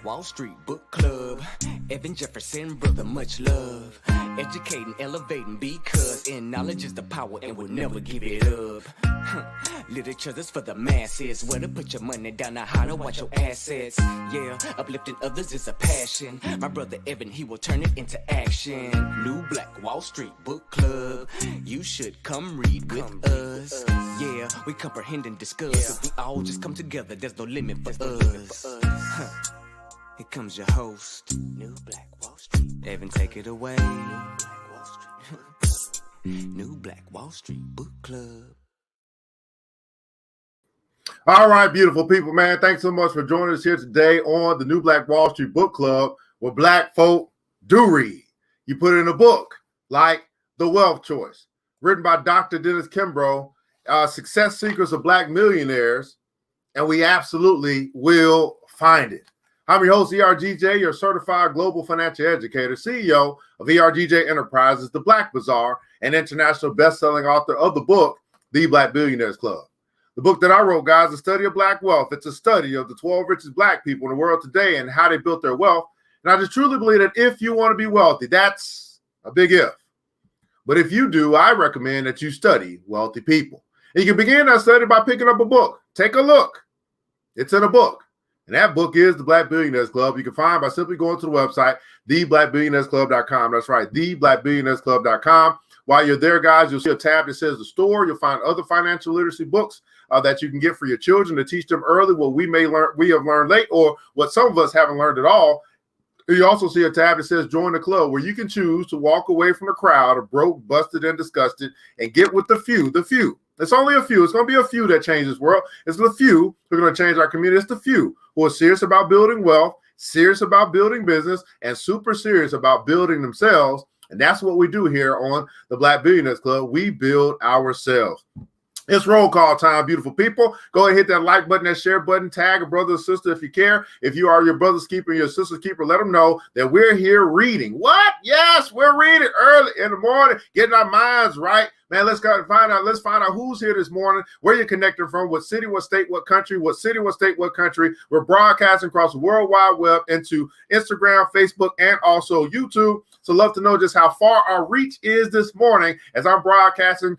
Wall Street Book Club. Evan Jefferson, brother, much love. Educating, elevating, because in knowledge is the power and we'll never give it up. Literature that's for the masses. Where to put your money down, now how to watch your assets. Yeah, uplifting others is a passion. My brother Evan, he will turn it into action. New Black Wall Street Book Club. You should come read with us. Yeah, we comprehend and discuss. If we all just come together, there's no limit for us. Here comes your host, New Black Wall Street. Evan, take it away. New Black Wall Street Book Club. All right, beautiful people, man. Thanks so much for joining us here today on the New Black Wall Street Book Club, where black folk do read. You put it in a book like The Wealth Choice, written by Dr. Dennis Kimbro, Success Secrets of Black Millionaires, and we absolutely will find it. I'm your host, ERGJ, your certified global financial educator, CEO of ERGJ Enterprises, The Black Bazaar, and international best-selling author of the book, The Black Billionaires Club. The book that I wrote, guys, is a study of black wealth. It's a study of the 12 richest black people in the world today and how they built their wealth. And I just truly believe that if you want to be wealthy, that's a big if. But if you do, I recommend that you study wealthy people. And you can begin that study by picking up a book. Take a look. It's in a book. And that book is The Black Billionaires Club. You can find by simply going to the website, theblackbillionairesclub.com. That's right, theblackbillionairesclub.com. While you're there, guys, you'll see a tab that says the store. You'll find other financial literacy books that you can get for your children to teach them early what we have learned late, or what some of us haven't learned at all. You also see a tab that says join the club, where you can choose to walk away from the crowd of broke, busted, and disgusted and get with the few. The few. It's only a few. It's going to be a few that change this world. It's the few who are going to change our community. It's the few who are serious about building wealth, serious about building business, and super serious about building themselves. And that's what we do here on the Black Billionaires Club. We build ourselves. It's roll call time, beautiful people. Go ahead and hit that like button, that share button, tag a brother or sister if you care. If you are your brother's keeper, your sister's keeper, let them know that we're here reading. What? Yes, we're reading early in the morning, getting our minds right. Man, let's go and find out. Let's find out who's here this morning, where you're connecting from, what city, what state, what country, what city, what state, what country. We're broadcasting across the World Wide Web into Instagram, Facebook, and also YouTube. So love to know just how far our reach is this morning as I'm broadcasting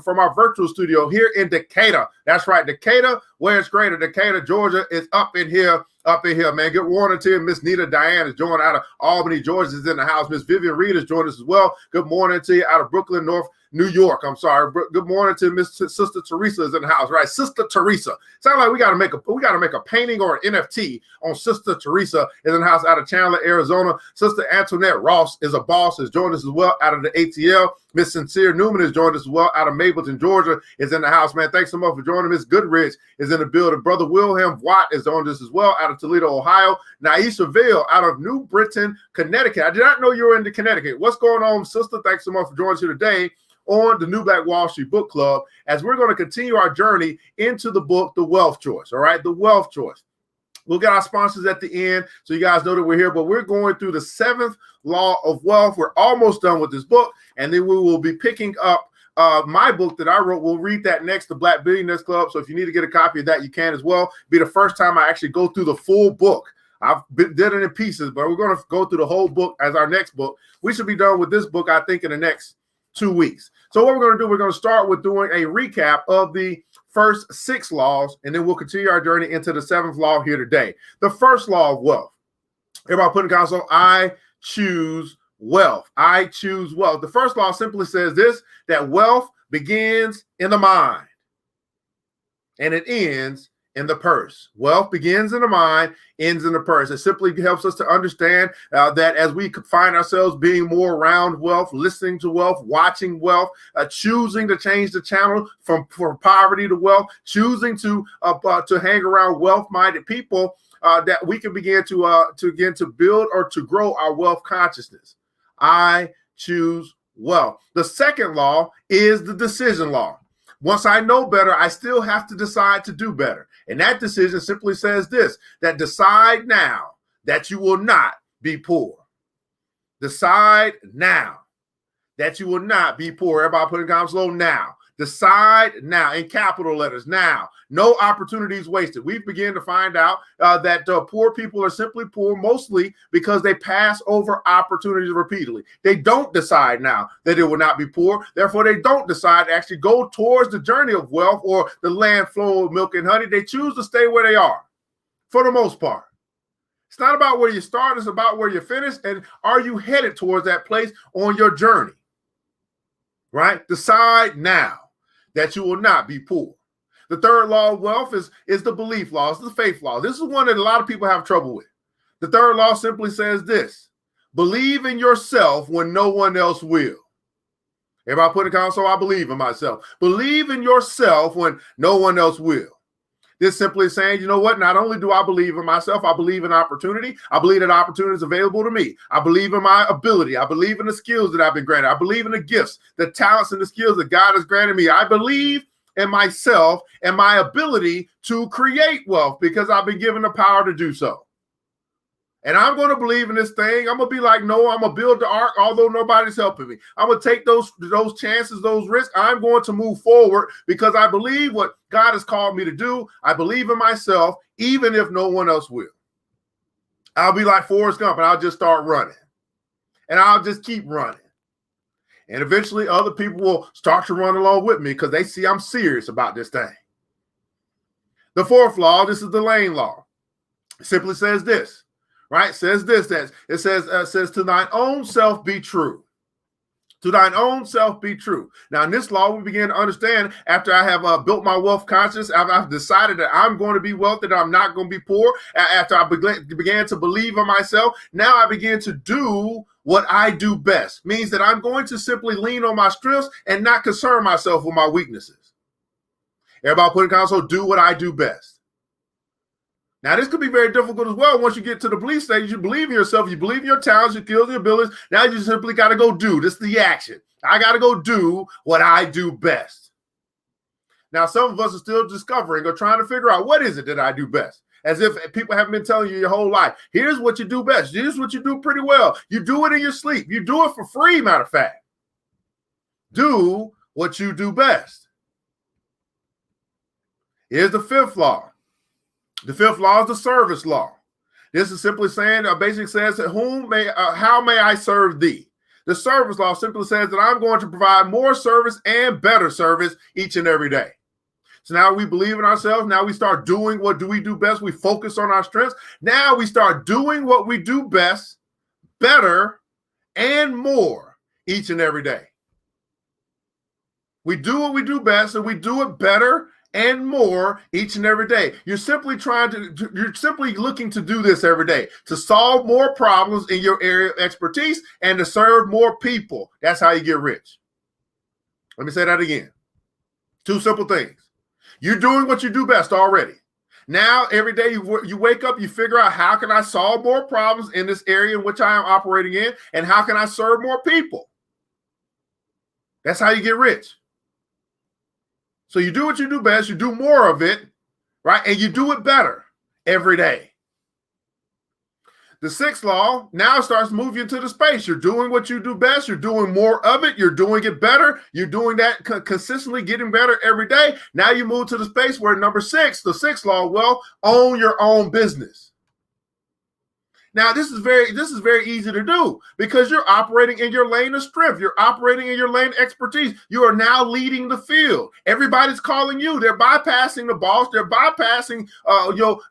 from our virtual studio here in Decatur. That's right, Decatur, where it's greater. Decatur, Georgia is up in here, man. Good morning to you. Miss Nita Diane is joining out of Albany, Georgia is in the house. Miss Vivian Reed is joining us as well. Good morning to you out of Brooklyn, New York. I'm sorry. Good morning to Miss Sister Teresa is in the house, right? Sister Teresa. Sounds like we got to make a painting or an NFT on Sister Teresa is in the house out of Chandler, Arizona. Sister Antoinette Ross is a boss, is joining us as well out of the ATL. Miss Sincere Newman is joining us as well out of Mapleton, Georgia is in the house, man. Thanks so much for joining. Miss Goodrich is in the building. Brother Wilhelm Watt is on this as well out of Toledo, Ohio. Naisha Vale out of New Britain, Connecticut. I did not know you were in Connecticut. What's going on, sister? Thanks so much for joining us here today on the New Black Wall Street Book Club, as we're going to continue our journey into the book, The Wealth Choice. All right, The Wealth Choice. We'll get our sponsors at the end so you guys know that we're here, but we're going through the 7th law of wealth. We're almost done with this book, and then we will be picking up my book that I wrote. We'll read that next, The Black Billionaires Club. So if you need to get a copy of that, you can as well. Be the first time I actually go through the full book. I've did it in pieces, but we're going to go through the whole book as our next book. We should be done with this book, I think, in the next 2 weeks. So what we're going to do, we're going to start with doing a recap of the first 6 laws, and then we'll continue our journey into the 7th law here today. The first law of wealth. Everybody put in console, I choose wealth. I choose wealth. The first law simply says this, that wealth begins in the mind and it ends in the purse. Wealth begins in the mind, ends in the purse. It simply helps us to understand that as we find ourselves being more around wealth, listening to wealth, watching wealth, choosing to change the channel from poverty to wealth, choosing to hang around wealth-minded people, that we can begin to build or to grow our wealth consciousness. I choose wealth. The second law is the decision law. Once I know better, I still have to decide to do better. And that decision simply says this, that decide now that you will not be poor. Decide now that you will not be poor. Everybody put in comments below now. Decide now, in capital letters, now. No opportunities wasted. We've begun to find out that poor people are simply poor mostly because they pass over opportunities repeatedly. They don't decide now that it will not be poor. Therefore, they don't decide to actually go towards the journey of wealth or the land flowing with milk and honey. They choose to stay where they are for the most part. It's not about where you start. It's about where you finish. And are you headed towards that place on your journey? Right? Decide now that you will not be poor. The third law of wealth is the belief law. It's the faith law. This is one that a lot of people have trouble with. The third law simply says this: believe in yourself when no one else will. Everybody put in the console, I believe in myself. Believe in yourself when no one else will. This simply saying, you know what? Not only do I believe in myself, I believe in opportunity. I believe that opportunity is available to me. I believe in my ability. I believe in the skills that I've been granted. I believe in the gifts, the talents, and the skills that God has granted me. I believe in myself and my ability to create wealth because I've been given the power to do so. And I'm going to believe in this thing. I'm going to be like Noah. I'm going to build the ark, although nobody's helping me. I'm going to take those chances, those risks. I'm going to move forward because I believe what God has called me to do. I believe in myself, even if no one else will. I'll be like Forrest Gump, and I'll just start running. And I'll just keep running. And eventually other people will start to run along with me because they see I'm serious about this thing. The fourth law, this is the lane law. It simply says this. Right? Says this, that it says to thine own self be true. To thine own self be true. Now, in this law, we begin to understand after I have built my wealth conscious, I've decided that I'm going to be wealthy, that I'm not going to be poor. After I began to believe in myself, now I begin to do what I do best. Means that I'm going to simply lean on my strengths and not concern myself with my weaknesses. Everybody put in console, do what I do best. Now, this could be very difficult as well. Once you get to the belief stage, you believe in yourself, you believe in your talents, your skills, your abilities. Now you simply got to go do. This is the action. I got to go do what I do best. Now, some of us are still discovering or trying to figure out what is it that I do best. As if people haven't been telling you your whole life. Here's what you do best. Here's what you do pretty well. You do it in your sleep. You do it for free, matter of fact. Do what you do best. Here's the fifth law. The fifth law is the service law. This is simply saying, basically says, how may I serve thee? The service law simply says that I'm going to provide more service and better service each and every day. So now we believe in ourselves. Now we start doing what do we do best. We focus on our strengths. Now we start doing what we do best, better, and more each and every day. We do what we do best, and we do it better and more each and every day. You're simply looking to do this every day, to solve more problems in your area of expertise and to serve more people. That's how you get rich. Let me say that again. Two simple things. You're doing what you do best already. Now, every day you wake up, you figure out how can I solve more problems in this area in which I am operating in, and how can I serve more people? That's how you get rich. So you do what you do best, you do more of it, right? And you do it better every day. The sixth law now starts moving into the space. You're doing what you do best. You're doing more of it. You're doing it better. You're doing that consistently, getting better every day. Now you move to the space where number six, the sixth law, well, own your own business. Now, this is very easy to do because you're operating in your lane of strength. You're operating in your lane of expertise. You are now leading the field. Everybody's calling you. They're bypassing the boss. They're bypassing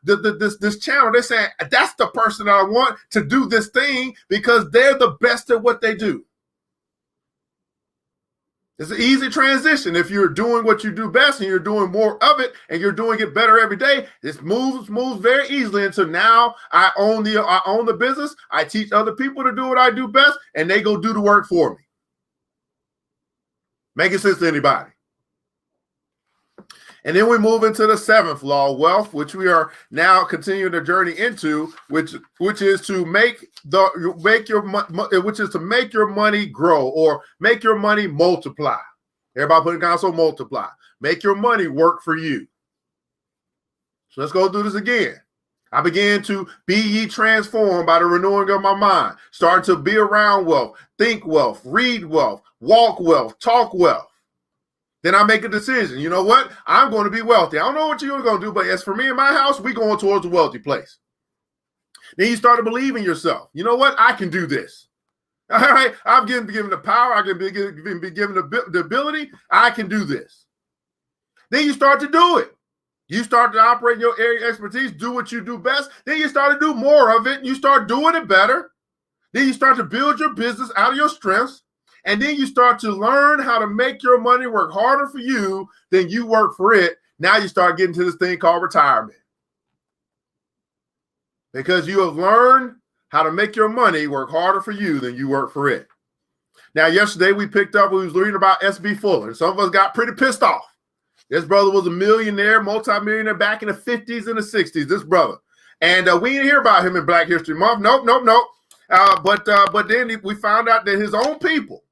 this channel. They're saying, that's the person that I want to do this thing because they're the best at what they do. It's an easy transition. If you're doing what you do best and you're doing more of it and you're doing it better every day, this moves very easily into now I own the business. I teach other people to do what I do best and they go do the work for me. Making sense to anybody? And then we move into the seventh law of wealth, which we are now continuing the journey into, which is to make your money grow or make your money multiply. Everybody put in console, multiply. Make your money work for you. So let's go do this again. I began to be ye transformed by the renewing of my mind, starting to be around wealth, think wealth, read wealth, walk wealth, talk wealth. Then I make a decision. You know what? I'm going to be wealthy. I don't know what you're going to do, but as for me and my house, we're going towards the wealthy place. Then you start to believe in yourself. You know what? I can do this. All right. I'm given the power. I can be given the ability. I can do this. Then you start to do it. You start to operate in your area of expertise, do what you do best. Then you start to do more of it, and you start doing it better. Then you start to build your business out of your strengths. And then you start to learn how to make your money work harder for you than you work for it. Now you start getting to this thing called retirement. Because you have learned how to make your money work harder for you than you work for it. Now, yesterday we was reading about S.B. Fuller. And some of us got pretty pissed off. This brother was a millionaire, multimillionaire back in the 50s and the 60s, this brother. And we didn't hear about him in Black History Month. Nope. But then we found out that his own people,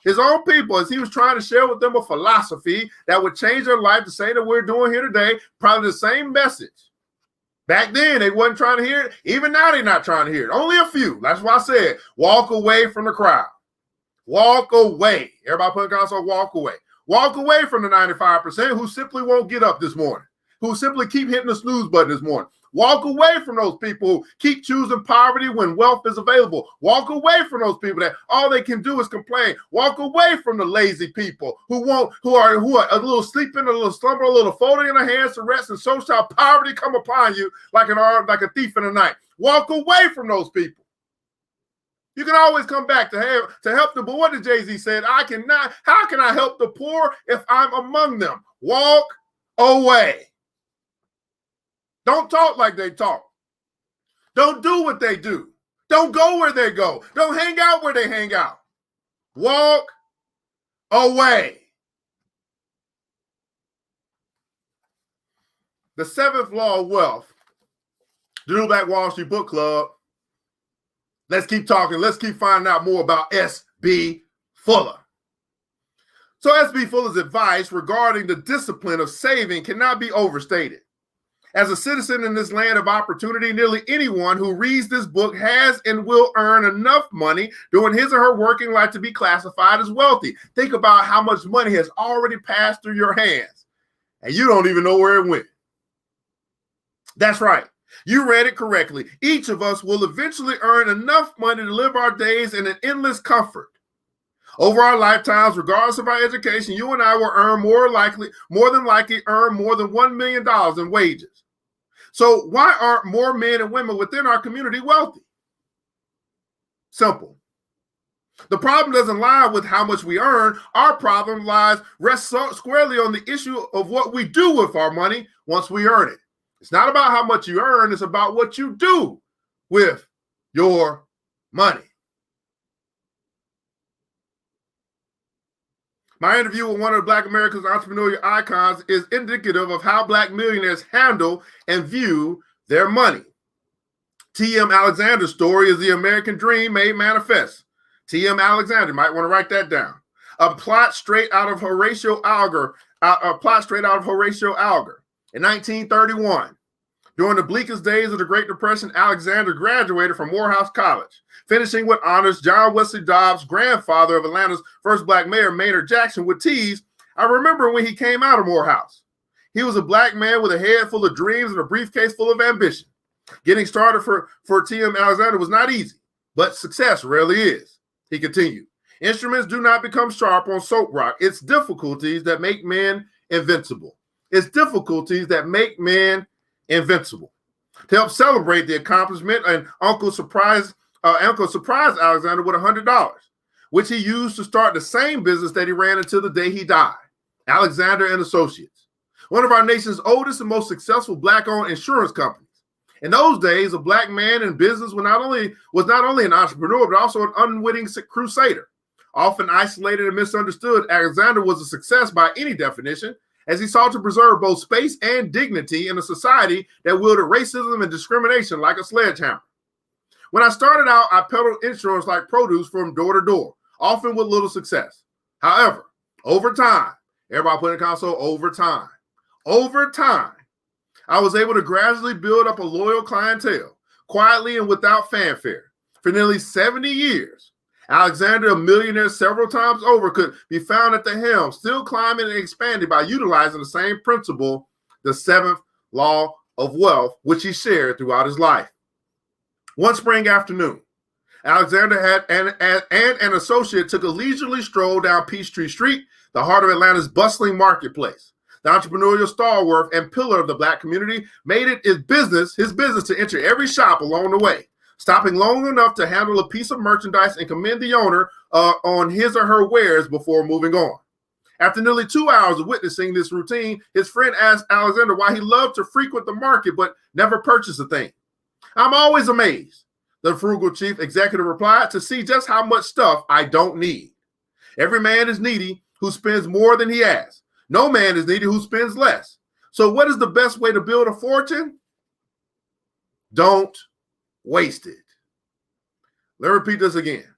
as he was trying to share with them a philosophy that would change their life, the same that we're doing here today, probably the same message. Back then, they wasn't trying to hear it. Even now, they're not trying to hear it. Only a few. That's why I said, walk away from the crowd. Walk away. Everybody put a console, walk away. Walk away from the 95% who simply won't get up this morning, who simply keep hitting the snooze button this morning. Walk away from those people who keep choosing poverty when wealth is available. Walk away from those people that all they can do is complain. Walk away from the lazy people who are a little sleeping, a little slumber, a little folding in their hands to rest, and so shall poverty come upon you like a thief in the night. Walk away from those people. You can always come back to help them. But what did Jay-Z say? How can I help the poor if I'm among them? Walk away. Don't talk like they talk. Don't do what they do. Don't go where they go. Don't hang out where they hang out. Walk away. The seventh law of wealth, the New Black Wall Street Book Club. Let's keep talking. Let's keep finding out more about S.B. Fuller. So S.B. Fuller's advice regarding the discipline of saving cannot be overstated. As a citizen in this land of opportunity, nearly anyone who reads this book has and will earn enough money during his or her working life to be classified as wealthy. Think about how much money has already passed through your hands, and you don't even know where it went. That's right. You read it correctly. Each of us will eventually earn enough money to live our days in an endless comfort. Over our lifetimes, regardless of our education, you and I will earn more than likely earn more than $1 million in wages. So why aren't more men and women within our community wealthy? Simple. The problem doesn't lie with how much we earn. Our problem rests squarely on the issue of what we do with our money once we earn it. It's not about how much you earn. It's about what you do with your money. My interview with one of Black America's entrepreneurial icons is indicative of how Black millionaires handle and view their money. T.M. Alexander's story is the American dream made manifest. T.M. Alexander, you might want to write that down. A plot straight out of Horatio Alger. In 1931, during the bleakest days of the Great Depression, Alexander graduated from Morehouse College, finishing with honors. John Wesley Dobbs, grandfather of Atlanta's first Black mayor, Maynard Jackson, would tease, "I remember when he came out of Morehouse. He was a Black man with a head full of dreams and a briefcase full of ambition. Getting started for T.M. Alexander was not easy, but success rarely is." He continued, "Instruments do not become sharp on soap rock. It's difficulties that make men invincible. It's difficulties that make men invincible." To help celebrate the accomplishment, and Uncle surprised Alexander with $100, which he used to start the same business that he ran until the day he died, Alexander and Associates, one of our nation's oldest and most successful Black-owned insurance companies. In those days, a Black man in business was not only an entrepreneur, but also an unwitting crusader. Often isolated and misunderstood, Alexander was a success by any definition, as he sought to preserve both space and dignity in a society that wielded racism and discrimination like a sledgehammer. When I started out, I peddled insurance like produce from door to door, often with little success. However, over time, everybody put in the console, over time, I was able to gradually build up a loyal clientele, quietly and without fanfare. For nearly 70 years, Alexander, a millionaire several times over, could be found at the helm, still climbing and expanding by utilizing the same principle, the seventh law of wealth, which he shared throughout his life. One spring afternoon, Alexander and an associate took a leisurely stroll down Peachtree Street, the heart of Atlanta's bustling marketplace. The entrepreneurial stalwart and pillar of the Black community made it his business to enter every shop along the way, stopping long enough to handle a piece of merchandise and commend the owner on his or her wares before moving on. After nearly 2 hours of witnessing this routine, his friend asked Alexander why he loved to frequent the market but never purchase a thing. "I'm always amazed," the frugal chief executive replied, "to see just how much stuff I don't need. Every man is needy who spends more than he has. No man is needy who spends less. So what is the best way to build a fortune? Don't waste it." Let me repeat this again.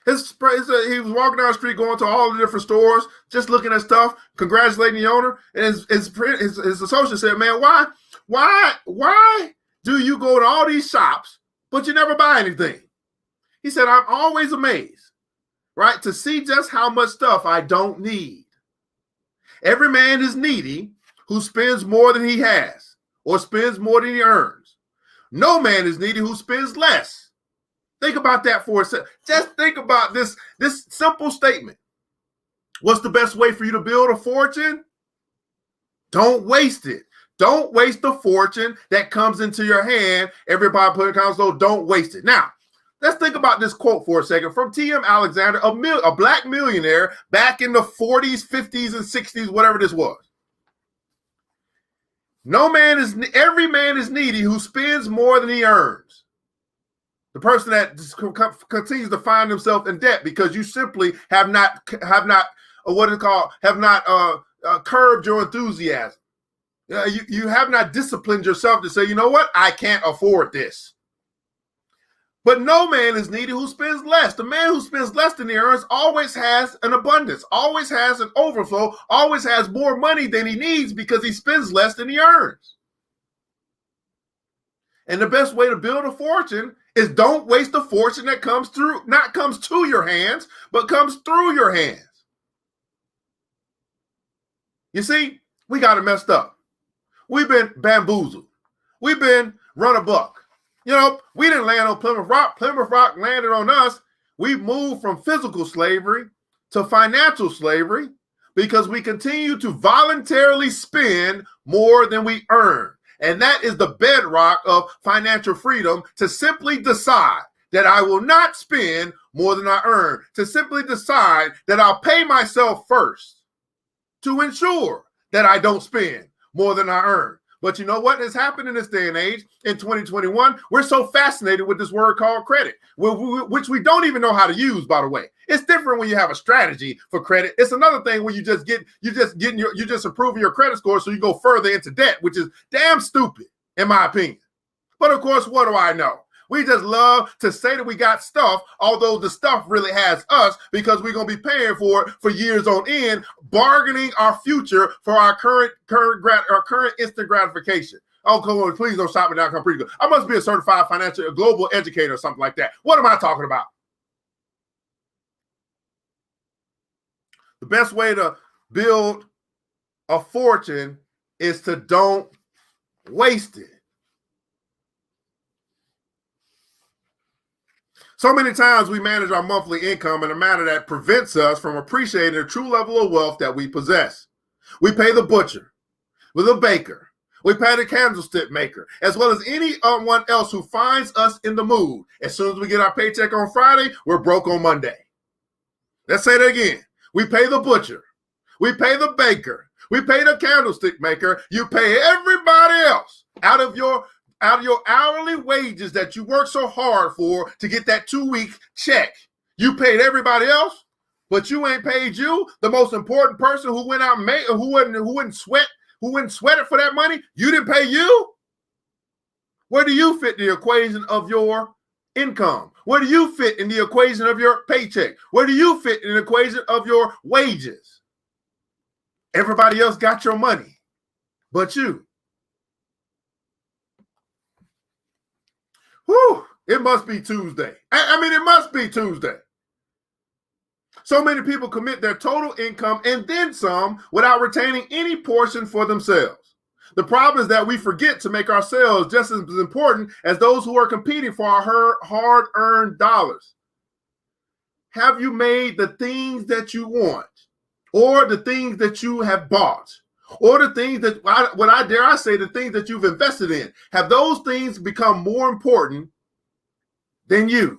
He was walking down the street, going to all the different stores, just looking at stuff, congratulating the owner. And his associate said, "Man, why do you go to all these shops, but you never buy anything?" He said, "I'm always amazed, right, to see just how much stuff I don't need. Every man is needy who spends more than he has or spends more than he earns. No man is needy who spends less." Think about that for a second. Just think about this simple statement. What's the best way for you to build a fortune? Don't waste it. Don't waste the fortune that comes into your hand. Everybody put in comments, so don't waste it. Now, let's think about this quote for a second from T.M. Alexander, a Black millionaire back in the 40s, 50s, and 60s, whatever this was. Every man is needy who spends more than he earns. The person that just continues to find himself in debt because you simply have not curbed your enthusiasm. You have not disciplined yourself to say, "You know what? I can't afford this." But no man is needy who spends less. The man who spends less than he earns always has an abundance, always has an overflow, always has more money than he needs because he spends less than he earns. And the best way to build a fortune is don't waste the fortune that comes to your hands, but comes through your hands. You see, we got it messed up. We've been bamboozled. We've been run a buck. You know, we didn't land on Plymouth Rock. Plymouth Rock landed on us. We moved from physical slavery to financial slavery because we continue to voluntarily spend more than we earn. And that is the bedrock of financial freedom, to simply decide that I will not spend more than I earn, to simply decide that I'll pay myself first to ensure that I don't spend more than I earn. But you know what has happened in this day and age, in 2021? We're so fascinated with this word called credit, which we don't even know how to use, by the way. It's different when you have a strategy for credit. It's another thing when you're just improving your credit score so you go further into debt, which is damn stupid, in my opinion. But of course, what do I know? We just love to say that we got stuff, although the stuff really has us, because we're going to be paying for it for years on end, bargaining our future for our current instant gratification. Oh, come on, please don't stop me now. I'm pretty good. I must be a certified financial global educator or something like that. What am I talking about? The best way to build a fortune is to don't waste it. So many times we manage our monthly income in a manner that prevents us from appreciating the true level of wealth that we possess. We pay the butcher, with the baker, we pay the candlestick maker, as well as anyone else who finds us in the mood. As soon as we get our paycheck on Friday, we're broke on Monday. Let's say that again. We pay the butcher, we pay the baker, we pay the candlestick maker. You pay everybody else out of your hourly wages that you work so hard for to get that 2-week check. You paid everybody else, but you ain't paid you, the most important person who went out and made, who wouldn't sweat it for that money. You didn't pay you. Where do you fit the equation of your income? Where do you fit in the equation of your paycheck? Where do you fit in the equation of your wages? Everybody else got your money, but you. Whew, it must be Tuesday. I mean, it must be Tuesday. So many people commit their total income and then some without retaining any portion for themselves. The problem is that we forget to make ourselves just as important as those who are competing for our hard-earned dollars. Have you made the things that you want, or the things that you have bought, or the things that, the things that you've invested in, have those things become more important than you?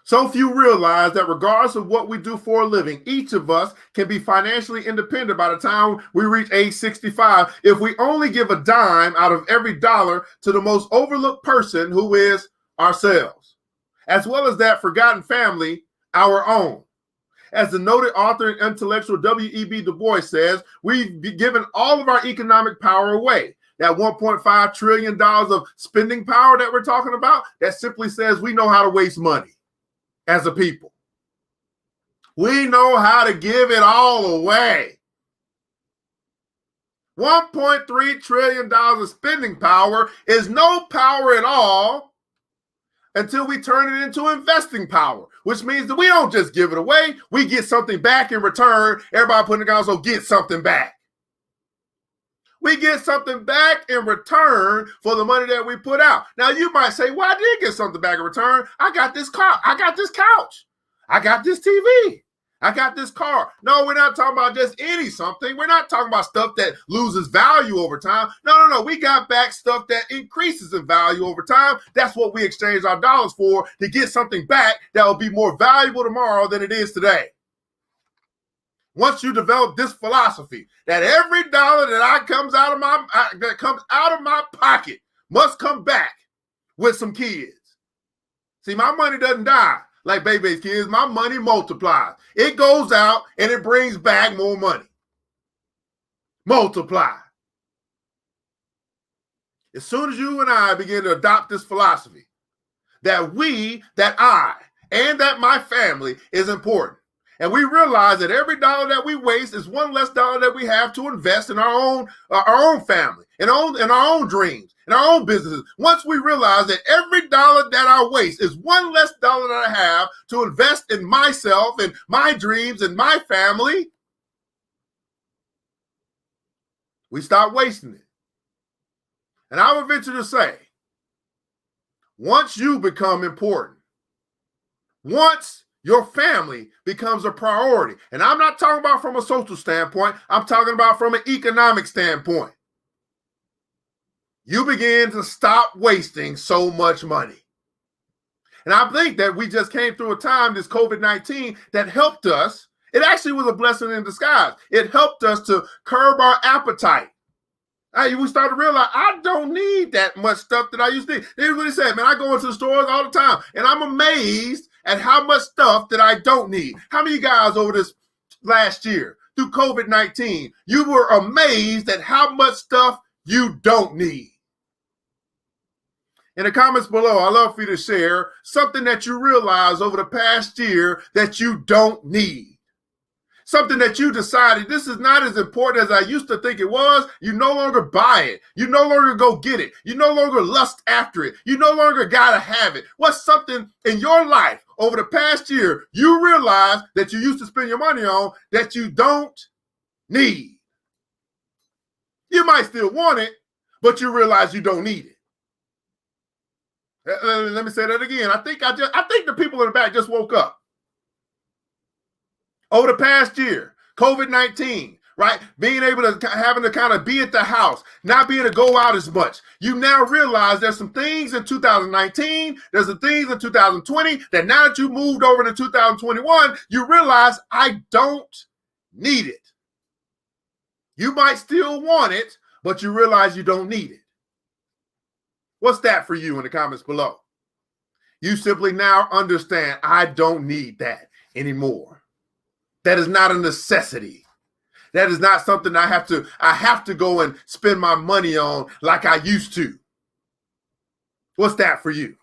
So few realize that regardless of what we do for a living, each of us can be financially independent by the time we reach age 65 if we only give a dime out of every dollar to the most overlooked person, who is ourselves, as well as that forgotten family, our own. As the noted author and intellectual W.E.B. Du Bois says, we've given all of our economic power away. That $1.5 trillion of spending power that we're talking about, that simply says we know how to waste money. As a people, we know how to give it all away. $1.3 trillion of spending power is no power at all until we turn it into investing power, which means that we don't just give it away, we get something back in return. Everybody putting it down, so get something back. We get something back in return for the money that we put out. Now, you might say, well, I did get something back in return. I got this car. I got this couch. I got this TV. I got this car. No, we're not talking about just any something. We're not talking about stuff that loses value over time. No. We got back stuff that increases in value over time. That's what we exchange our dollars for, to get something back that will be more valuable tomorrow than it is today. Once you develop this philosophy that every dollar that comes out of my pocket must come back with some kids. See, my money doesn't die like baby's kids. My money multiplies. It goes out and it brings back more money. Multiply. As soon as you and I begin to adopt this philosophy that I, and that my family is important, and we realize that every dollar that we waste is one less dollar that we have to invest in our own family, in our own dreams, in our own businesses. Once we realize that every dollar that I waste is one less dollar that I have to invest in myself and my dreams and my family, we stop wasting it. And I would venture to say, once you become important, once your family becomes a priority, and I'm not talking about from a social standpoint, I'm talking about from an economic standpoint, you begin to stop wasting so much money. And I think that we just came through a time, this COVID-19, that helped us. It actually was a blessing in disguise. It helped us to curb our appetite. We started to realize I don't need that much stuff that I used to need. Here's what he said, man, I go into the stores all the time, and I'm amazed at how much stuff that I don't need. How many of you guys over this last year, through COVID-19, you were amazed at how much stuff you don't need? In the comments below, I'd love for you to share something that you realized over the past year that you don't need. Something that you decided this is not as important as I used to think it was. You no longer buy it. You no longer go get it. You no longer lust after it. You no longer gotta have it. What's something in your life over the past year you realize that you used to spend your money on that you don't need? You might still want it, but you realize you don't need it. Let me say that again. I think the people in the back just woke up. Over the past year, COVID-19, right? Having to kind of be at the house, not being able to go out as much. You now realize there's some things in 2019, there's some things in 2020 that now that you moved over to 2021, you realize I don't need it. You might still want it, but you realize you don't need it. What's that for you in the comments below? You simply now understand I don't need that anymore. That is not a necessity. That is not something I have to go and spend my money on like I used to. What's that for you?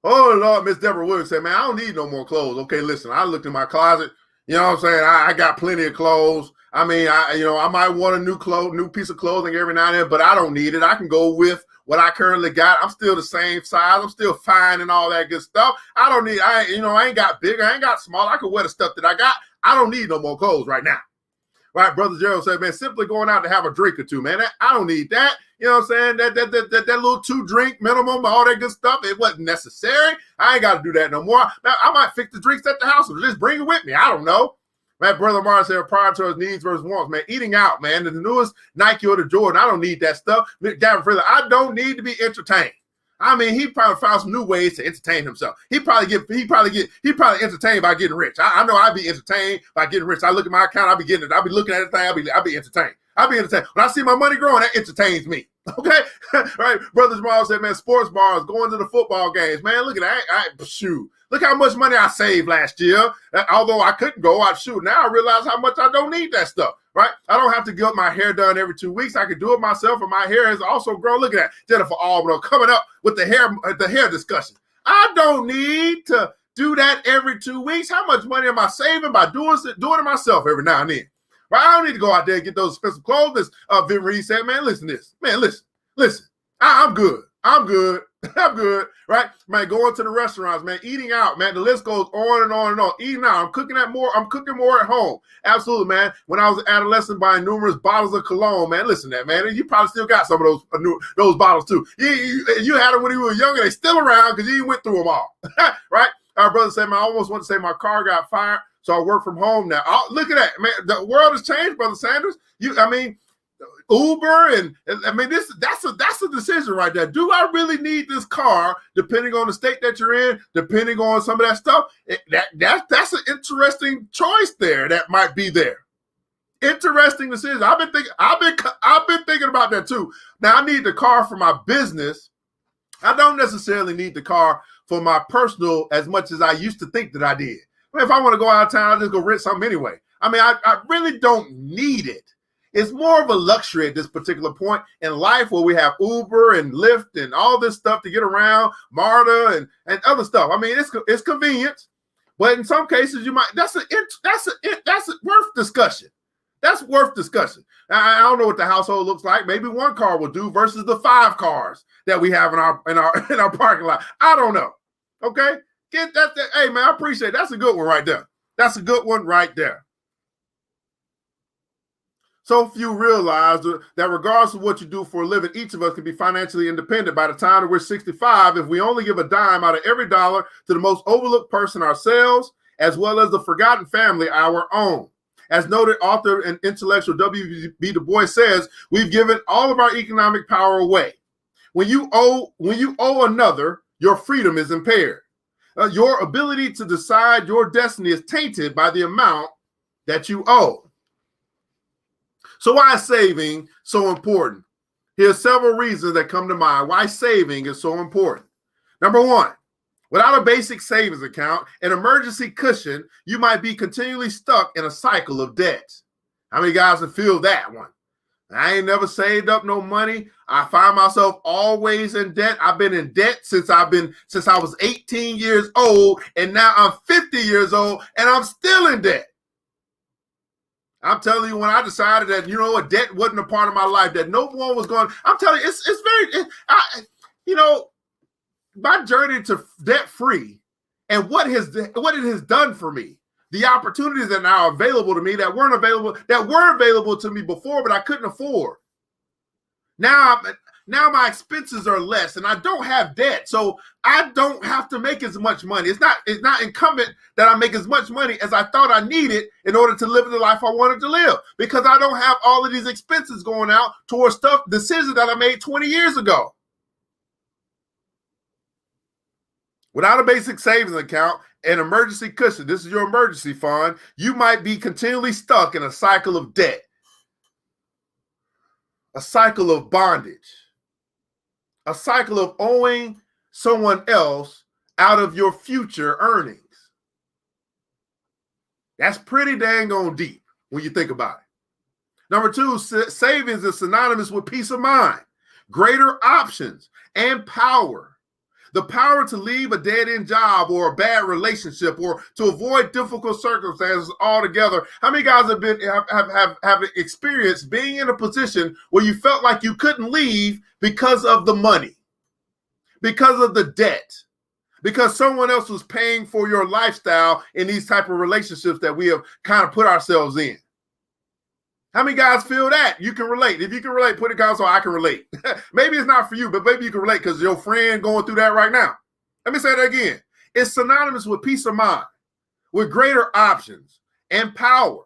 Oh, Lord, Miss Deborah Williams said, man, I don't need no more clothes. Okay, listen, I looked in my closet. You know what I'm saying? I got plenty of clothes. I mean, I might want a new piece of clothing every now and then, but I don't need it. I can go with what I currently got. I'm still the same size. I'm still fine and all that good stuff. I ain't got bigger. I ain't got small. I can wear the stuff that I got. I don't need no more clothes right now. Right, Brother Gerald said, man, simply going out to have a drink or two, man. I don't need that. You know what I'm saying? That little 2-drink minimum, all that good stuff, it wasn't necessary. I ain't got to do that no more. Now, I might fix the drinks at the house or just bring it with me. I don't know. Man, Brother Martin said, prior to his needs versus wants, man. Eating out, man. The newest Nike or the Jordan, I don't need that stuff. Gavin Freeland, I don't need to be entertained. I mean, he probably found some new ways to entertain himself. He probably entertained by getting rich. I know I'd be entertained by getting rich. I look at my account, I'll be looking at everything, I'll be entertained. When I see my money growing, that entertains me. Okay? Right? Brother Jamal said, man, sports bars, going to the football games. Man, look at that. Shoot. Look how much money I saved last year. Although I couldn't go, shoot. Now I realize how much I don't need that stuff. Right? I don't have to get my hair done every 2 weeks. I can do it myself, and my hair has also grown. Look at that. Jennifer Albano coming up with the hair discussion. I don't need to do that every 2 weeks. How much money am I saving by doing it myself every now and then? Right? I don't need to go out there and get those expensive clothes. Vin Reed said, man, listen to this. Man, listen. I'm good. I'm good. Right? Man, going to the restaurants, man, eating out, man. The list goes on and on and on. Eating out. I'm cooking more at home. Absolutely, man. When I was an adolescent buying numerous bottles of cologne, man, listen to that, man. You probably still got some of those bottles too. You had them when you were younger. They still around because you went through them all. Right? Our brother said, man, I almost want to say my car got fired, so I work from home now. Look at that, man. The world has changed, Brother Sanders. Uber and that's a decision right there. Do I really need this car? Depending on the state that you're in, depending on some of that stuff, that's an interesting choice there. That might be there. Interesting decision. I've been thinking about that too. Now I need the car for my business. I don't necessarily need the car for my personal as much as I used to think that I did. I mean, if I want to go out of town, I'll just go rent something anyway. I mean, I really don't need it. It's more of a luxury at this particular point in life where we have Uber and Lyft and all this stuff to get around, MARTA and other stuff. I mean, it's convenient, but in some cases you might. That's worth discussion. That's worth discussion. I don't know what the household looks like. Maybe one car will do versus the 5 cars that we have in our parking lot. I don't know. Okay, get that. Hey man, I appreciate it. That's a good one right there. That's a good one right there. So few realize that regardless of what you do for a living, each of us can be financially independent by the time that we're 65 if we only give a dime out of every dollar to the most overlooked person ourselves, as well as the forgotten family, our own. As noted author and intellectual W.B. Du Bois says, we've given all of our economic power away. When you owe another, your freedom is impaired. Your ability to decide your destiny is tainted by the amount that you owe. So why is saving so important? Here's several reasons that come to mind why saving is so important. Number one, without a basic savings account, an emergency cushion, you might be continually stuck in a cycle of debt. How many guys can feel that one? I ain't never saved up no money. I find myself always in debt. I've been in debt since I was 18 years old, and now I'm 50 years old, and I'm still in debt. I'm telling you, when I decided that, you know what, debt wasn't a part of my life, that no one was going, I'm telling you, my journey to debt free and what it has done for me, the opportunities that are now available to me that were available to me before, but I couldn't afford. Now my expenses are less and I don't have debt. So I don't have to make as much money. It's not incumbent that I make as much money as I thought I needed in order to live the life I wanted to live, because I don't have all of these expenses going out towards decisions that I made 20 years ago. Without a basic savings account, an emergency cushion, this is your emergency fund, you might be continually stuck in a cycle of debt, a cycle of bondage, a cycle of owing someone else out of your future earnings. That's pretty dang on deep when you think about it. Number two, savings is synonymous with peace of mind, greater options, and power. The power to leave a dead-end job or a bad relationship or to avoid difficult circumstances altogether. How many guys have experienced being in a position where you felt like you couldn't leave because of the money, because of the debt, because someone else was paying for your lifestyle in these type of relationships that we have kind of put ourselves in? How many guys feel that? You can relate. If you can relate, put it down so I can relate. Maybe it's not for you, but maybe you can relate because your friend going through that right now. Let me say that again. It's synonymous with peace of mind, with greater options and power.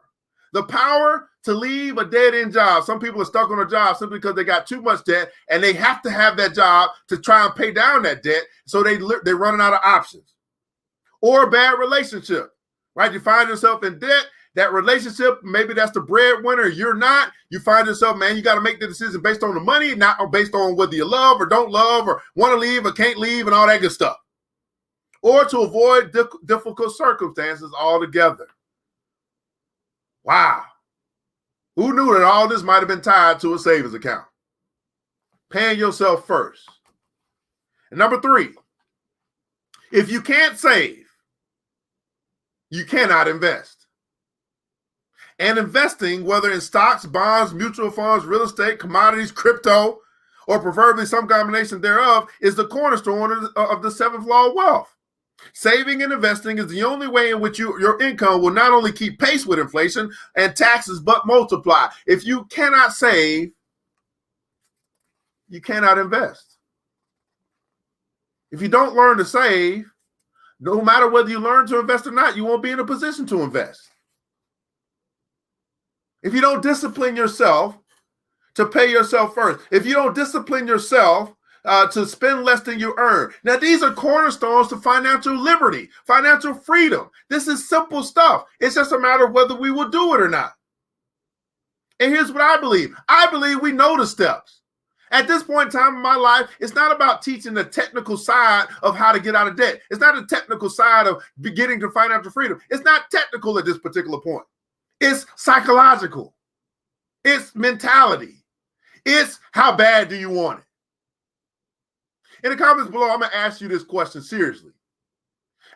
The power to leave a dead-end job. Some people are stuck on a job simply because they got too much debt and they have to have that job to try and pay down that debt, so they're running out of options. Or a bad relationship, right? You find yourself in debt. That relationship, maybe that's the breadwinner, you're not. You find yourself, man, you got to make the decision based on the money, not based on whether you love or don't love or want to leave or can't leave and all that good stuff. Or to avoid difficult circumstances altogether. Wow. Who knew that all this might have been tied to a savings account? Paying yourself first. And number 3, if you can't save, you cannot invest. And investing, whether in stocks, bonds, mutual funds, real estate, commodities, crypto, or preferably some combination thereof, is the cornerstone of the 7th law of wealth. Saving and investing is the only way in which your income will not only keep pace with inflation and taxes, but multiply. If you cannot save, you cannot invest. If you don't learn to save, no matter whether you learn to invest or not, you won't be in a position to invest. If you don't discipline yourself to pay yourself first, if you don't discipline yourself to spend less than you earn. Now, these are cornerstones to financial liberty, financial freedom. This is simple stuff. It's just a matter of whether we will do it or not. And here's what I believe. I believe we know the steps. At this point in time in my life, it's not about teaching the technical side of how to get out of debt. It's not a technical side of getting to financial freedom. It's not technical at this particular point. It's psychological. It's mentality. It's how bad do you want it? In the comments below, I'm going to ask you this question seriously.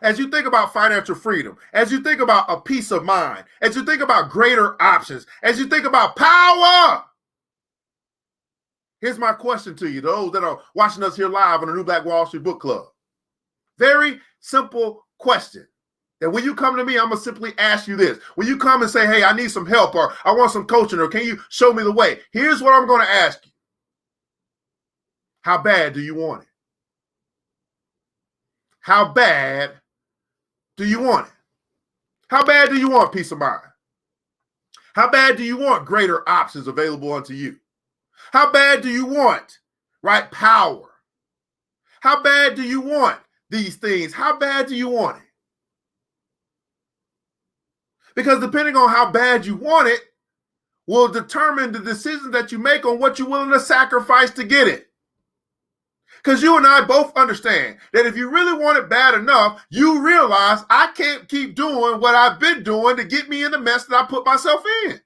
As you think about financial freedom, as you think about a peace of mind, as you think about greater options, as you think about power, here's my question to you, those that are watching us here live on the New Black Wall Street Book Club. Very simple question. That when you come to me, I'm going to simply ask you this. When you come and say, hey, I need some help, or I want some coaching, or can you show me the way? Here's what I'm going to ask you. How bad do you want it? How bad do you want it? How bad do you want peace of mind? How bad do you want greater options available unto you? How bad do you want, right, power? How bad do you want these things? How bad do you want it? Because depending on how bad you want it will determine the decisions that you make on what you're willing to sacrifice to get it. Because you and I both understand that if you really want it bad enough, you realize I can't keep doing what I've been doing to get me in the mess that I put myself in.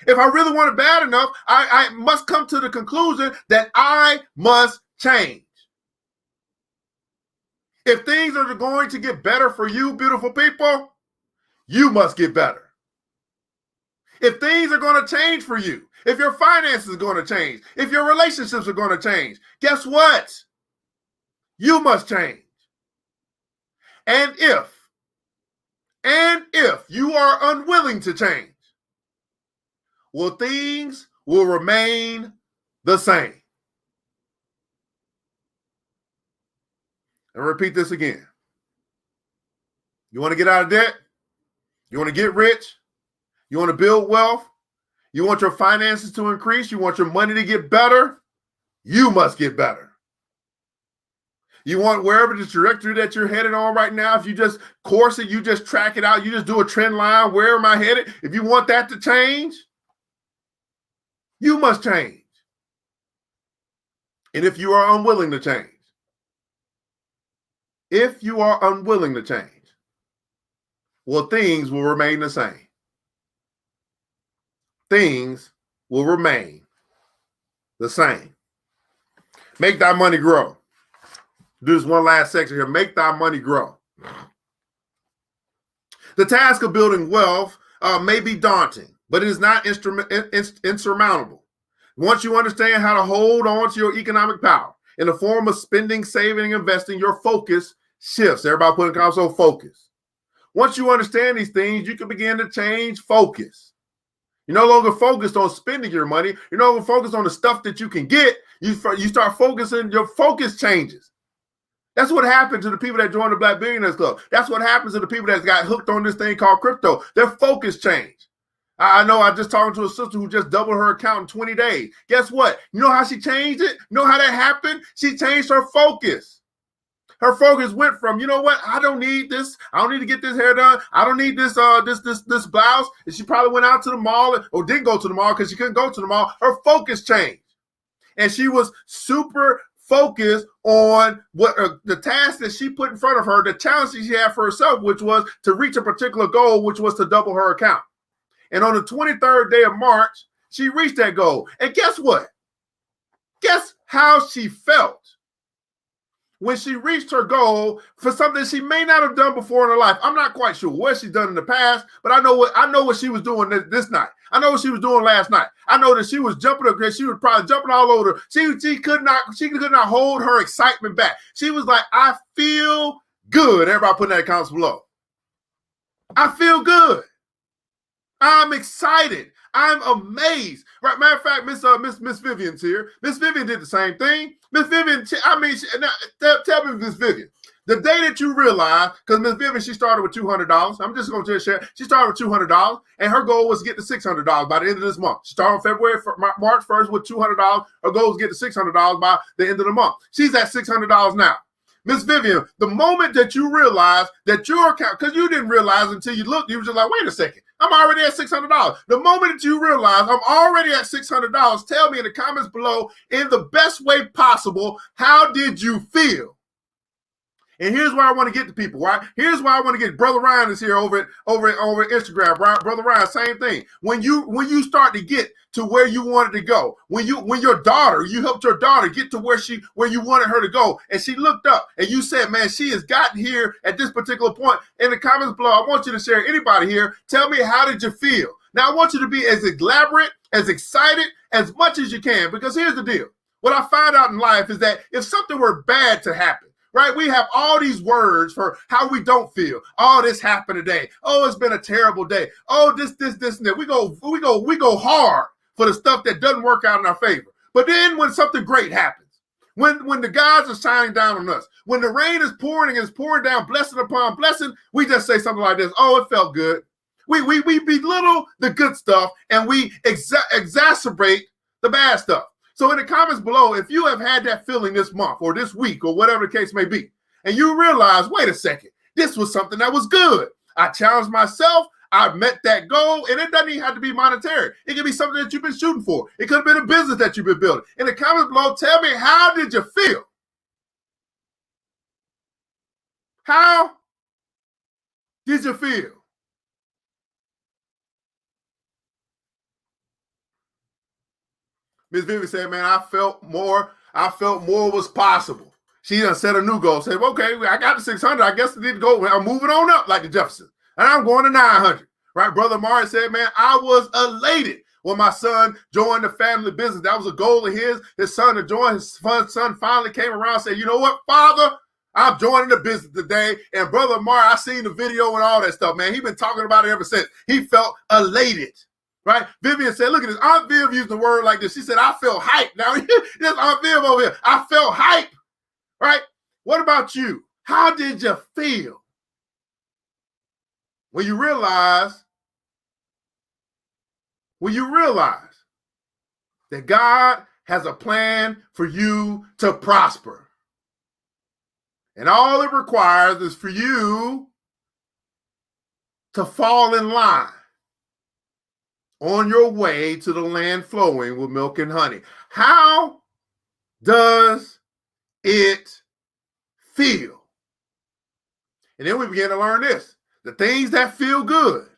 If I really want it bad enough, I must come to the conclusion that I must change. If things are going to get better for you, beautiful people, you must get better. If things are going to change for you, if your finances are going to change, if your relationships are going to change, guess what? You must change. And if you are unwilling to change, well, things will remain the same. And repeat this again. You want to get out of debt? You want to get rich? You want to build wealth? You want your finances to increase? You want your money to get better? You must get better. You want wherever the trajectory that you're headed on right now, if you just course it, you just track it out, you just do a trend line, where am I headed? If you want that to change, you must change. And if you are unwilling to change, well, things will remain the same. Things will remain the same. Make that money grow. Do this one last section here. Make thy money grow. The task of building wealth may be daunting, but it is not insurmountable. Once you understand how to hold on to your economic power in the form of spending, saving, and investing, your focus shifts. Everybody put in console focus. Once you understand these things, you can begin to change focus. You're no longer focused on spending your money. You're no longer focused on the stuff that you can get. You start focusing, your focus changes. That's what happened to the people that joined the Black Billionaires Club. That's what happens to the people that got hooked on this thing called crypto. Their focus changed. I know I just talked to a sister who just doubled her account in 20 days. Guess what? You know how she changed it? You know how that happened? She changed her focus. Her focus went from, you know what? I don't need this. I don't need to get this hair done. I don't need this this blouse. And she probably went out to the mall or didn't go to the mall because she couldn't go to the mall. Her focus changed. And she was super focused on what the task that she put in front of her, the challenge that she had for herself, which was to reach a particular goal, which was to double her account. And on the 23rd day of March, she reached that goal. And guess what? Guess how she felt when she reached her goal for something she may not have done before in her life. I'm not quite sure what she's done in the past, but I know what she was doing this night. I know what she was doing last night. I know that she was jumping up because she was probably jumping all over. She could not hold her excitement back. She was like, I feel good. Everybody put in that comments below. I feel good. I'm excited. I'm amazed. Right, matter of fact, Miss Vivian's here. Miss Vivian did the same thing. Miss Vivian, tell me, Miss Vivian, the day that you realize, because Miss Vivian, she started with $200. I'm just going to share. She started with $200, and her goal was to get to $600 by the end of this month. She started on March 1st with $200. Her goal was to get to $600 by the end of the month. She's at $600 now. Miss Vivian, the moment that you realize that your account, because you didn't realize until you looked, you were just like, wait a second, I'm already at $600. The moment that you realize I'm already at $600, tell me in the comments below, in the best way possible, how did you feel? And here's where I want to get to people, right? Here's why I want to get Brother Ryan is here over Instagram, right? Brother Ryan, same thing. When you start to get to where you wanted to go, when you helped your daughter get to where you wanted her to go, and she looked up and you said, man, she has gotten here at this particular point. In the comments below, I want you to share, anybody here, tell me, how did you feel? Now I want you to be as elaborate, as excited, as much as you can, because here's the deal. What I find out in life is that if something were bad to happen, right? We have all these words for how we don't feel. Oh, this happened today. Oh, it's been a terrible day. Oh, this, and that. We go hard for the stuff that doesn't work out in our favor. But then when something great happens, when the gods are shining down on us, when the rain is pouring and it's pouring down blessing upon blessing, we just say something like this. Oh, it felt good. We belittle the good stuff and we exacerbate the bad stuff. So in the comments below, if you have had that feeling this month or this week or whatever the case may be, and you realize, wait a second, this was something that was good. I challenged myself. I met that goal, and it doesn't even have to be monetary. It can be something that you've been shooting for. It could have been a business that you've been building. In the comments below, tell me, how did you feel? How did you feel? Miss Vivian said, man, I felt more was possible. She done set a new goal. Said, okay, I got to 600. I guess I need to go. I'm moving on up like the Jeffersons. And I'm going to 900. Right? Brother Mari said, man, I was elated when my son joined the family business. That was a goal of his son to join. His son finally came around and said, you know what, Father? I'm joining the business today. And Brother Mari, I seen the video and all that stuff, man. He's been talking about it ever since. He felt elated. Right? Vivian said, look at this. Aunt Viv used the word like this. She said, I feel hype. Now, there's Aunt Viv over here. I felt hype. Right? What about you? How did you feel when you realize that God has a plan for you to prosper? And all it requires is for you to fall in line on your way to the land flowing with milk and honey. How does it feel? And then we begin to learn this. The things that feel good,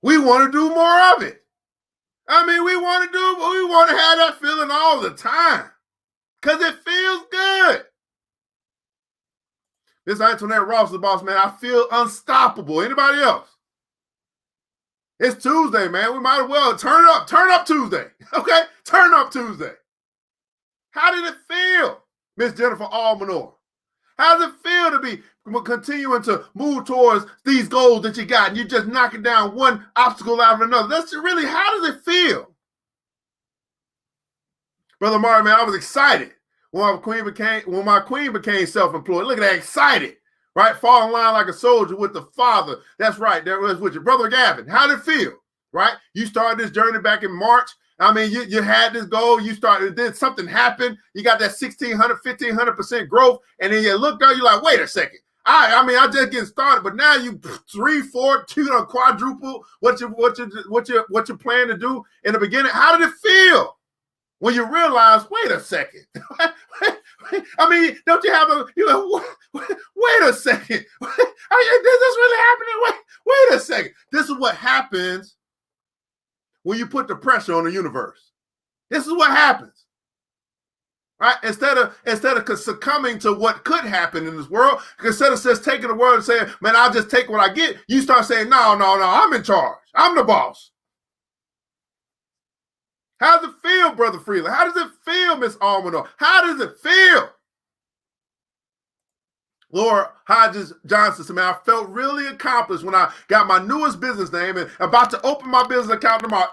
we want to do more of it. I mean, we want to have that feeling all the time because it feels good. This Antoinette Ross is the boss, man. I feel unstoppable. Anybody else? It's Tuesday, man. We might as well turn up Tuesday. Okay? Turn up Tuesday. How did it feel, Miss Jennifer Almanor? How does it feel to be continuing to move towards these goals that you got and you're just knocking down one obstacle after another? That's really, how does it feel? Brother Martin, man, I was excited when my queen became self-employed. Look at that, excited, right? Fall in line like a soldier with the Father. That's right, there was with your brother Gavin. How did it feel, right? You started this journey back in March. I mean, you had this goal. You started, then something happened. You got that 1,600, 1,500% growth, and then you looked out. You're like, wait a second. I mean, I just getting started, but now you 3, 4, 2, quadruple what you plan to do in the beginning. How did it feel when you realize, wait a second? I mean, don't you have wait a second. Is this really happening? Wait a second. This is what happens when you put the pressure on the universe. This is what happens, right? Instead of succumbing to what could happen in this world, instead of just taking the word and saying, man, I'll just take what I get, you start saying, no, I'm in charge. I'm the boss. How does it feel, Brother Freeland? How does it feel, Miss Almanor? How does it feel? Laura Hodges Johnson, man, I felt really accomplished when I got my newest business name and about to open my business account tomorrow.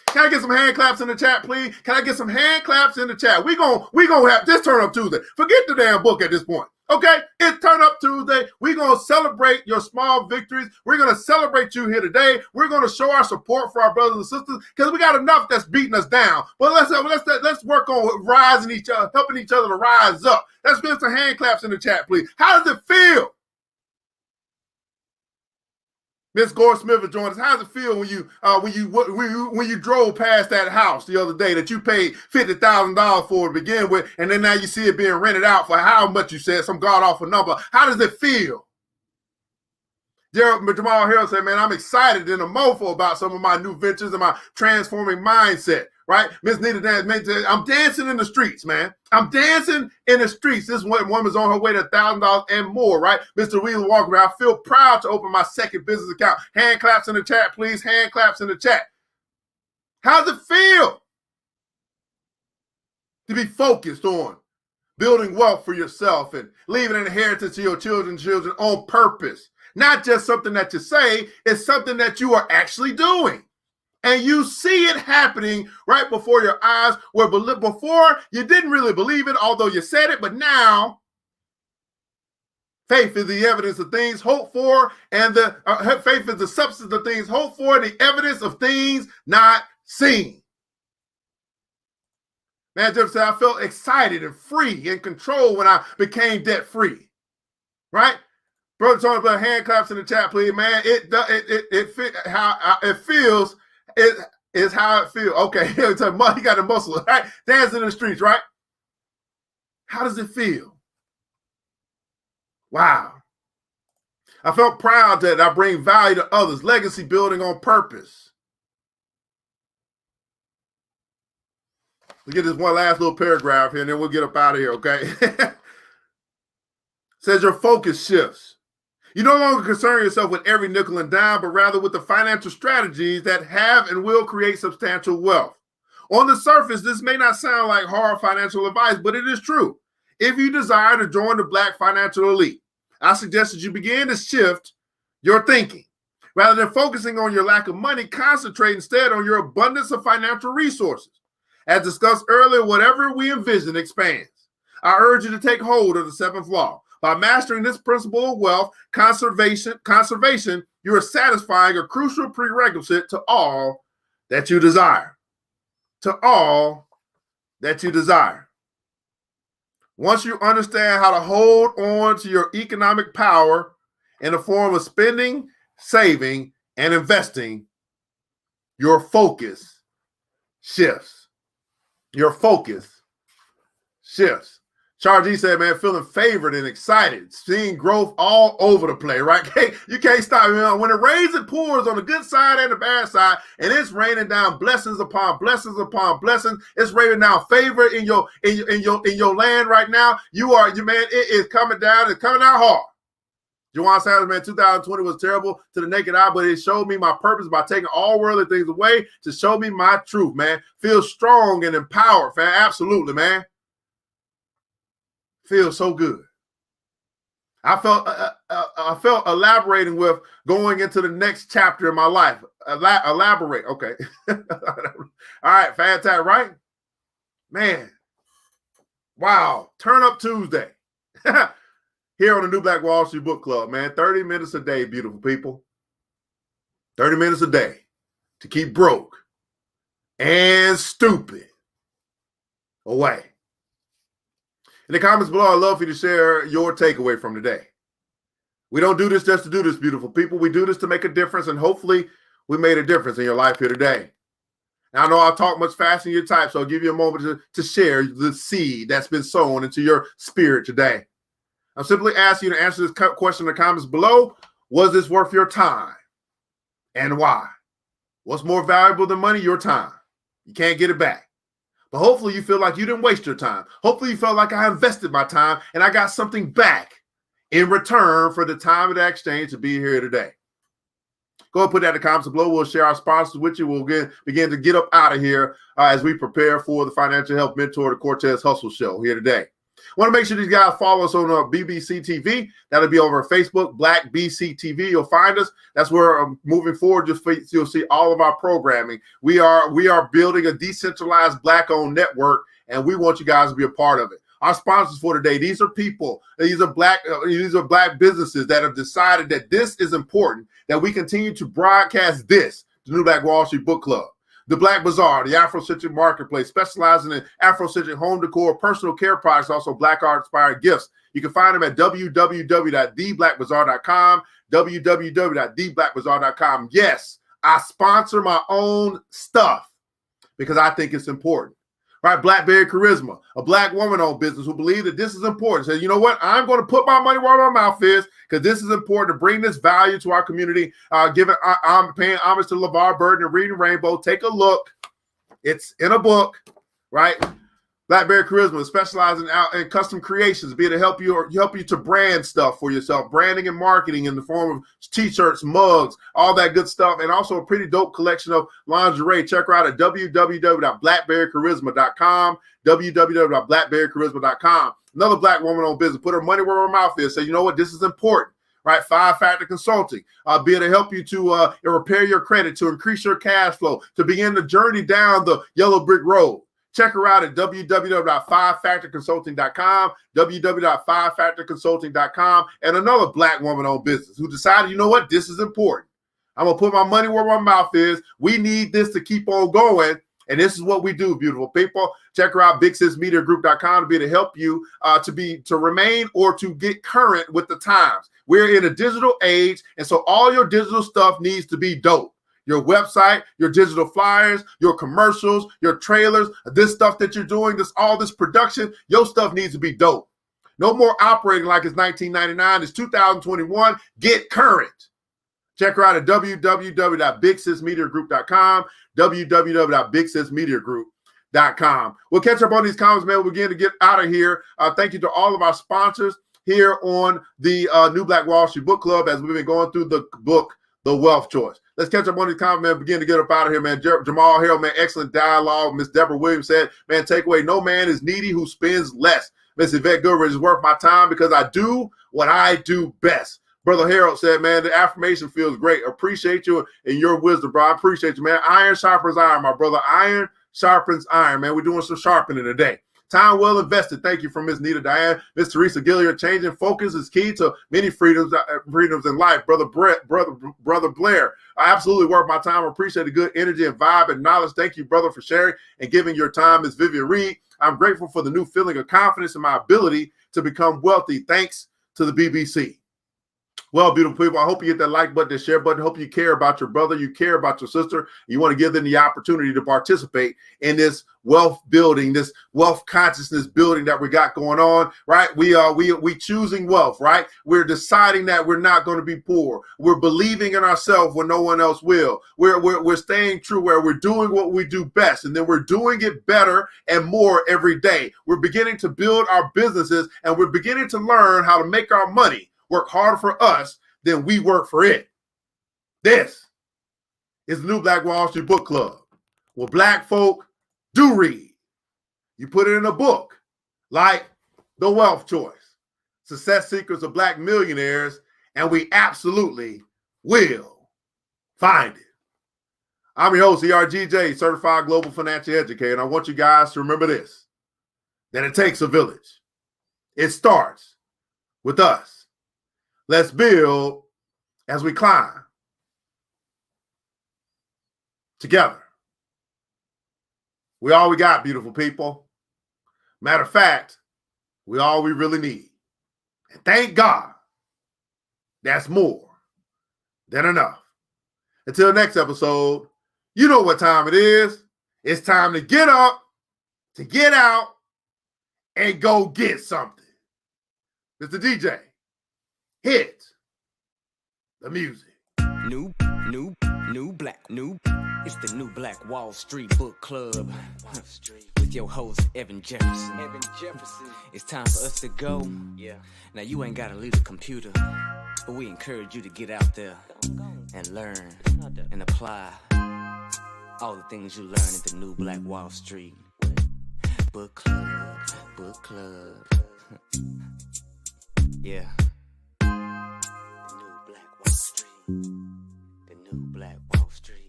Can I get some hand claps in the chat, please? Can I get some hand claps in the chat? We gonna have this Turn Up Tuesday. Forget the damn book at this point. Okay? It's Turn Up Tuesday. We're gonna celebrate your small victories. We're gonna celebrate you here today. We're gonna show our support for our brothers and sisters because we got enough that's beating us down. But let's work on rising each other, helping each other to rise up. Let's get some hand claps in the chat, please. How does it feel? Miss Gore Smith has joined us. How does it feel when you drove past that house the other day that you paid $50,000 for to begin with, and then now you see it being rented out for how much you said, some god awful number? How does it feel? Jamal Harrell said, man, I'm excited and a mofo about some of my new ventures and my transforming mindset, right? Miss Nita Dance, I'm dancing in the streets, man. I'm dancing in the streets. This woman's on her way to $1,000 and more, right? Mr. Wheeler Walker, I feel proud to open my second business account. Hand claps in the chat, please. Hand claps in the chat. How does it feel to be focused on building wealth for yourself and leaving an inheritance to your children's children on purpose? Not just something that you say, it's something that you are actually doing. And you see it happening right before your eyes, where before you didn't really believe it, although you said it, but now faith is the evidence of things hoped for, and faith is the substance of things hoped for, the evidence of things not seen. Man, Jeff said, I felt excited and free in control when I became debt-free, right? Brother Tony, put hand claps in the chat, please, man. It feels. It is how it feels. Okay, he got the muscle, right? Dancing in the streets, right? How does it feel? Wow. I felt proud that I bring value to others, legacy building on purpose. We'll get this one last little paragraph here, and then we'll get up out of here, okay? Says your focus shifts. You no longer concern yourself with every nickel and dime, but rather with the financial strategies that have and will create substantial wealth. On the surface, this may not sound like hard financial advice, but it is true. If you desire to join the Black financial elite, I suggest that you begin to shift your thinking. Rather than focusing on your lack of money, concentrate instead on your abundance of financial resources. As discussed earlier, whatever we envision expands. I urge you to take hold of the seventh law. By mastering this principle of wealth conservation, you are satisfying a crucial prerequisite to all that you desire. To all that you desire. Once you understand how to hold on to your economic power in the form of spending, saving, and investing, your focus shifts. Your focus shifts. Chargy said, man, feeling favored and excited, seeing growth all over the place, right? You can't stop. When it rains, it pours on the good side and the bad side, and it's raining down blessings upon blessings upon blessings. It's raining down favor in your land right now. It is coming down. It's coming down hard. Juwan Sanders, man, 2020 was terrible to the naked eye, but it showed me my purpose by taking all worldly things away to show me my truth, man. Feel strong and empowered, man. Absolutely, man. Feels so good. I felt elaborating with going into the next chapter in my life. Elaborate. Okay. All right. Fantastic, right? Man. Wow. Turn Up Tuesday. Here on the New Black Wall Street Book Club, man. 30 minutes a day, beautiful people. 30 minutes a day to keep broke and stupid away. In the comments below, I'd love for you to share your takeaway from today. We don't do this just to do this, beautiful people. We do this to make a difference, and hopefully we made a difference in your life here today. Now, I know I'll talk much faster than your type, so I'll give you a moment to share the seed that's been sown into your spirit today. I'm simply asking you to answer this question in the comments below. Was this worth your time? And why? What's more valuable than money? Your time. You can't get it back. But hopefully you feel like you didn't waste your time. Hopefully you felt like I invested my time and I got something back in return for the time of the exchange to be here today. Go ahead and put that in the comments below. We'll share our sponsors with you. We'll begin to get up out of here as we prepare for the Financial Health Mentor, the Cortez Hustle Show here today. I want to make sure these guys follow us on BBC TV. That'll be over Facebook, Black BC TV. You'll find us. That's where moving forward, you'll see all of our programming. We are building a decentralized Black-owned network, and we want you guys to be a part of it. Our sponsors for today, these are people, these are black businesses that have decided that this is important, that we continue to broadcast this, the New Black Wall Street Book Club. The Black Bazaar, the Afrocentric Marketplace, specializing in Afrocentric home decor, personal care products, also Black art-inspired gifts. You can find them at www.theblackbazaar.com, www.theblackbazaar.com. Yes, I sponsor my own stuff because I think it's important. Right? Blackberry Charisma, a Black woman-owned business who believes that this is important. Says, you know what? I'm going to put my money where my mouth is because this is important to bring this value to our community. I'm paying homage to LeVar Burton and Reading Rainbow. Take a look. It's in a book, right? Blackberry Charisma specializing in custom creations, be it to help you to brand stuff for yourself, branding and marketing in the form of t-shirts, mugs, all that good stuff, and also a pretty dope collection of lingerie. Check her out at www.blackberrycharisma.com, www.blackberrycharisma.com. Another Black woman-owned business, put her money where her mouth is. Say, you know what, this is important. Right, 5-Factor Consulting, be able to help you to repair your credit, to increase your cash flow, to begin the journey down the yellow brick road. Check her out at www.5factorconsulting.com, www.5factorconsulting.com, and another Black woman-owned business who decided, you know what, this is important. I'm going to put my money where my mouth is. We need this to keep on going, and this is what we do, beautiful people. Check her out, BigSisMediaGroup.com, to be able to help you to remain or to get current with the times. We're in a digital age, and so all your digital stuff needs to be dope. Your website, your digital flyers, your commercials, your trailers, this stuff that you're doing, all this production, your stuff needs to be dope. No more operating like it's 1999. It's 2021. Get current. Check her out at www.bigsismediagroup.com, www.bigsismediagroup.com. We'll catch up on these comments, man. We'll begin to get out of here. Thank you to all of our sponsors here on the New Black Wall Street Book Club as we've been going through the book, The Wealth Choice. Let's catch up on these comments, man. Begin to get up out of here, man. Jamal Harrell, man, excellent dialogue. Miss Deborah Williams said, man, takeaway, no man is needy who spends less. Miss Yvette Goodrich is worth my time because I do what I do best. Brother Harold said, man, the affirmation feels great. Appreciate you and your wisdom, bro. I appreciate you, man. Iron sharpens iron, my brother. Iron sharpens iron, man. We're doing some sharpening today. Time well invested. Thank you from Miss Nita Diane. Miss Teresa Gilliard, changing focus is key to many freedoms in life. Brother Blair, I absolutely worth my time. I appreciate the good energy and vibe and knowledge. Thank you, brother, for sharing and giving your time. Miss Vivian Reed, I'm grateful for the new feeling of confidence in my ability to become wealthy thanks to the BBC. Well, beautiful people, I hope you hit that like button, the share button. Hope you care about your brother, you care about your sister. You want to give them the opportunity to participate in this wealth building, this wealth consciousness building that we got going on, right? We choosing wealth, right? We're deciding that we're not going to be poor. We're believing in ourselves when no one else will. We're staying true where we're doing what we do best, and then we're doing it better and more every day. We're beginning to build our businesses, and we're beginning to learn how to make our money work harder for us than we work for it. This is the New Black Wall Street Book Club, where black folk do read. You put it in a book like The Wealth Choice, Success Secrets of Black Millionaires, and we absolutely will find it. I'm your host, ERGJ, Certified Global Financial Educator, and I want you guys to remember this, that it takes a village. It starts with us. Let's build as we climb together. We all we got, beautiful people. Matter of fact, we all we really need. And thank God, that's more than enough. Until next episode, you know what time it is. It's time to get up, to get out, and go get something. Mr. DJ, hit the music. New black. It's the New Black Wall Street Book Club. With your host, Evan Jefferson. It's time for us to go. Yeah. Now, you ain't got to leave the computer, but we encourage you to get out there and learn and apply all the things you learn at the New Black Wall Street Book Club. Yeah. The New Black Wall Street.